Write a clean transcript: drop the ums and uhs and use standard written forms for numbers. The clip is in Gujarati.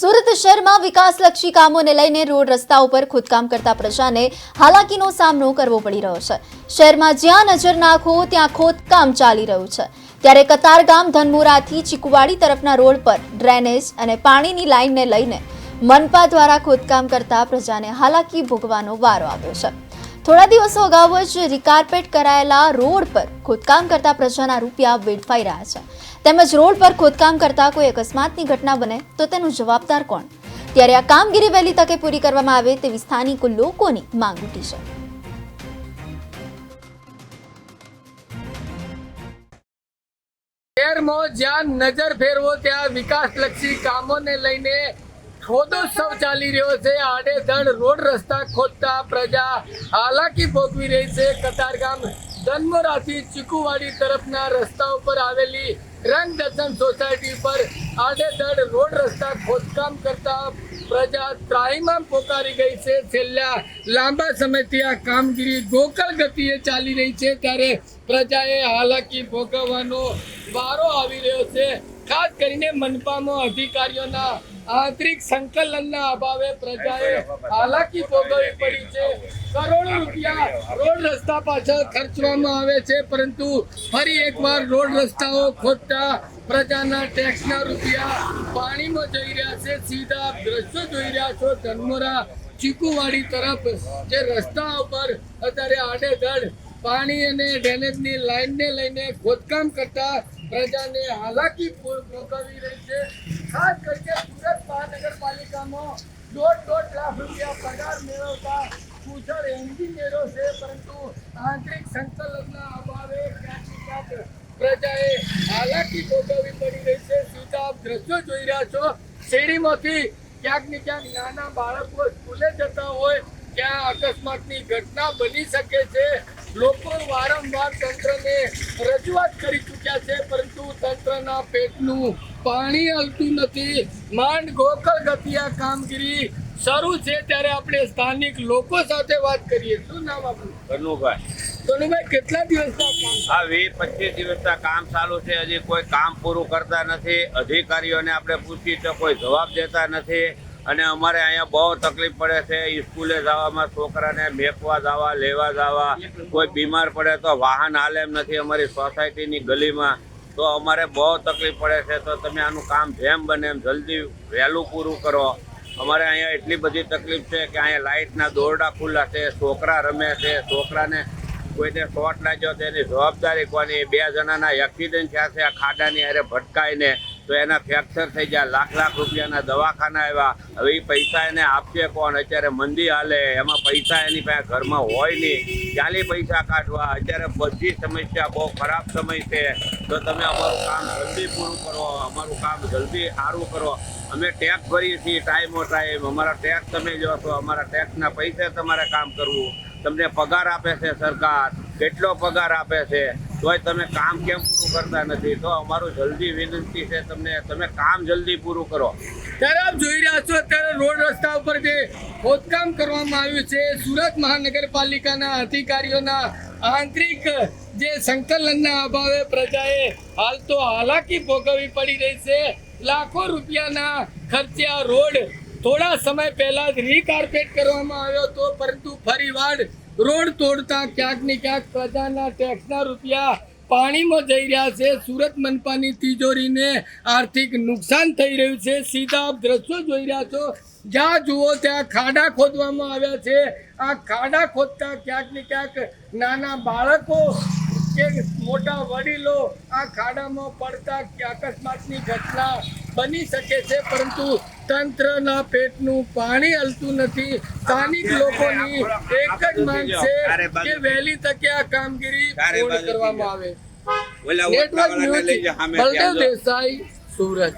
સુરત શહેરમાં વિકાસલક્ષી કામોને લઈને રોડ રસ્તા ઉપર ખોદકામ કરતા પ્રજાને હાલાકીનો સામનો કરવો પડી રહ્યો છે। શહેરમાં જ્યાં નજર નાખો ત્યાં ખોદકામ ચાલી રહ્યું છે, ત્યારે કતારગામ ધનમોરાથી ચીકુવાડી તરફના રોડ પર ડ્રેનેજ અને પાણીની લાઇનને લઈને મનપા દ્વારા ખોદકામ કરતા પ્રજાને હાલાકી ભોગવવાનો વારો આવ્યો છે। થોડા દિવસો અગાઉ જ રીકાર્પેટ કરાયેલા રોડ પર ખોદકામ કરતા પ્રજાના રૂપિયા વેડફાઈ રહ્યા છે, તેમજ રોડ પર ખોદકામ કરતા કોઈ અકસ્માતની ઘટના બને તો તેનું જવાબદાર કોણ? ત્યારે આ કામગીરી વહેલી તકે પૂરી કરવામાં આવે તેવી સ્થાનિક લોકોની માંગ ઉઠી છે। શહેરમાં જ્યાં નજર ફેરવો ત્યાં વિકાસલક્ષી કામોને લઈને ખોદોત્સવ ચાલી રહ્યો છે। આડેધડ રોડ રસ્તા ખોદતા પ્રજા હાલાકી ભોગવી રહી છે। કતારગામ ધનમોરાથી ચીકુવાડી તરફના રસ્તા ઉપર આવેલી રંગદર્શન સોસાયટી પર આડેધડ રોડ રસ્તા ખોદકામ કરતા પ્રજા ત્રાહિમામ પોકારી ગઈ છે। છેલ્લા લાંબા સમયથી આ કામગીરી ગોકળ ગતિએ ચાલી રહી છે, ત્યારે પ્રજાએ હાલાકી ભોગવવાનો વારો આવી રહ્યો છે। ખાસ કરીને મનપામાં અધિકારીઓના આંતરિક સંકલનના અભાવે પ્રજાએ હાલાકી ભોગવવી પડી છે। કરોડો રૂપિયા રોડ રસ્તા પાછળ ખર્ચવામાં આવે છે, પરંતુ ફરી એકવાર રોડ રસ્તાઓ ખોદતા પ્રજાના ટેક્સના રૂપિયા પાણીમાં જઈ રહ્યા છે। સીધા દ્રશ્યો જોઈ રહ્યા છો ધનમોરા ચીકુવાડી તરફ જે રસ્તા ઉપર અત્યારે આડેધડ પાણી અને ડ્રેનેજની લાઇનને લઈને ખોદકામ કરતા પ્રજાને હાલાકી ભોગવવી રહી છે। ખાસ કરીને સુરત મહાનગરપાલિકામાં 1.5 લાખ રૂપિયા પગાર મેળવતા કુશળ એન્જિનિયરો છે, પરંતુ આંતરિક સંકલનના અભાવે ક્યાંક પ્રજાએ હાલાકી ભોગવવી પડી રહી છે। સીધા આપ દ્રશ્યો જોઈ રહ્યા છો, શેરીમાંથી ક્યાંક ને ક્યાંક નાના બાળકો સ્કૂલે જતા હોય ત્યાં અકસ્માતની ઘટના બની શકે છે। લોકો વારંવાર તંત્રને રજૂઆત કરી ચૂક્યા છે, પરંતુ તંત્રના પેટનું પાણી હલતું નથી। માંડ ગોકળ ગતિ આ કામગીરી શરૂ છે, ત્યારે આપણે સ્થાનિક લોકો સાથે વાત કરીએ। શું નામ આપણું? કનુભાઈ, કેટલા દિવસના કામ? આ 20-25 દિવસના કામ ચાલુ છે, હજી કોઈ કામ પૂરું કરતા નથી। અધિકારીઓને આપણે પૂછી તો કોઈ જવાબ દેતા નથી, અને અમારે અહીંયા બહુ તકલીફ પડે છે। સ્કૂલે જવામાં, છોકરાને મેકવા જવા, લેવા જવા, કોઈ બીમાર પડે તો વાહન હાલે એમ નથી અમારી સોસાયટીની ગલીમાં, તો અમારે બહુ તકલીફ પડે છે। તો તમે આનું કામ જેમ બને એમ જલ્દી વહેલું પૂરું કરો। અમારે અહીંયા એટલી બધી તકલીફ છે કે અહીંયા લાઇટના દોરડા ખુલ્લા છે, છોકરા રમે છે, છોકરાને કોઈને શોર્ટ લાગ્યો તો એની જવાબદારી કોની? 2 જણાના એક્સિડન્ટ થયા છે આ ખાડાની હારે ભટકાઈને, તો એના ફ્રેક્ચર થઈ ગયા, લાખ રૂપિયાના દવાખાના આવ્યા। હવે એ પૈસા એને આપશે કોણ? અત્યારે મંદી હાલે, એમાં પૈસા એની પાસે ઘરમાં હોય નહીં, ક્યાંથી પૈસા કાઢવા? અત્યારે બધી સમસ્યા બહુ ખરાબ સમય છે, તો તમે અમારું કામ જલ્દી પૂરું કરો, અમારું કામ જલ્દી સારું કરો। અમે ટેક્સ ભરીએ છીએ ટાઈમો ટાઈમ, અમારા ટેક્સ તમે લો છો, અમારા ટેક્સના પૈસે તમારે કામ કરવું। તમને પગાર આપે છે સરકાર, કેટલો પગાર આપે છે, તોય તમે કામ કેમ પૂરું કરતા નથી? તો અમારું જલ્દી વિનંતી છે તમને, તમે કામ જલ્દી પૂરું કરો। ત્યારે આપ જોઈ રહ્યા છો અત્યારે રોડ રસ્તા ઉપર જે ખોદકામ કરવામાં આવ્યું છે, સુરત મહાનગરપાલિકાના અધિકારીઓના આંતરિક જે સંકલનના અભાવે પ્રજાએ હાલ તો હાલાકી ભોગવવી પડી રહી છે। લાખો રૂપિયાના ખર્ચે આ રોડ થોડા સમય પહેલા જ રીકાર્પેટ કરવામાં આવ્યો હતો, પરંતુ ફરીવાર રોડ તોડતા ક્યાંક ને ક્યાંક પ્રજાના ટેક્સના રૂપિયા પાણીમાં જઈ રહ્યા છે। સુરત મનપાની તિજોરીને આર્થિક નુકસાન થઈ રહ્યું છે। સીધા આપ દ્રશ્યો જોઈ રહ્યા છો, જ્યાં જુઓ ત્યાં ખાડા ખોદવામાં આવ્યા છે। આ ખાડા ખોદતા ક્યાંક ને ક્યાંક નાના બાળકો કે મોટા વડીલો આ ખાડામાં પડતા અકસ્માતની ઘટના બની શકે છે, પરંતુ તંત્રના પેટનું પાણી હલતું નથી। સ્થાનિક લોકોની એક જ માંગ છે કે વહેલી તકે આ કામગીરી પૂર્ણ કરવામાં આવે। Network news, Baldev Desai, Surat.